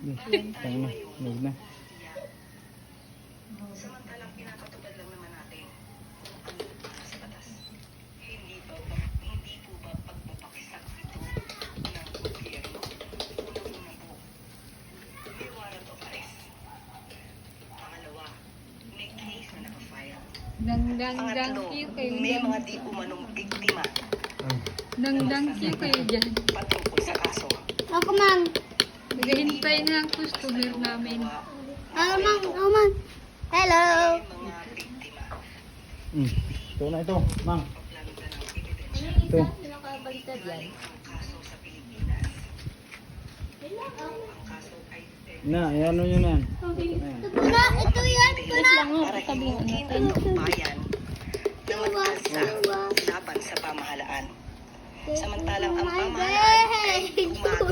Tama, huwag na. Samantalang pinapatupad lang naman natin ang sa batas. Hindi po ba pagpapakisap ito ng gobyerno? Unang-una po, may warrant of arrest. Pangalawa, may case na nakafile. Pangatlo, may mga di umanong biktima Dang kayo dyan. patungkol sa kaso. Ako, Mang. Naghihintay na ang customer namin. Ako, Mang. Ako, Mang. Hello. May mga biktima. Ito na ito, Mang. Paglanda ng ebidensya. Ito. Galing ang kaso sa Pilipinas. Ang kaso ay Na, ano yun yan? Na, ito yan. para himugin ang bayan na mag-alsa laban sa pamahalaan. Samantalang ang pamahalaan ay gumagawa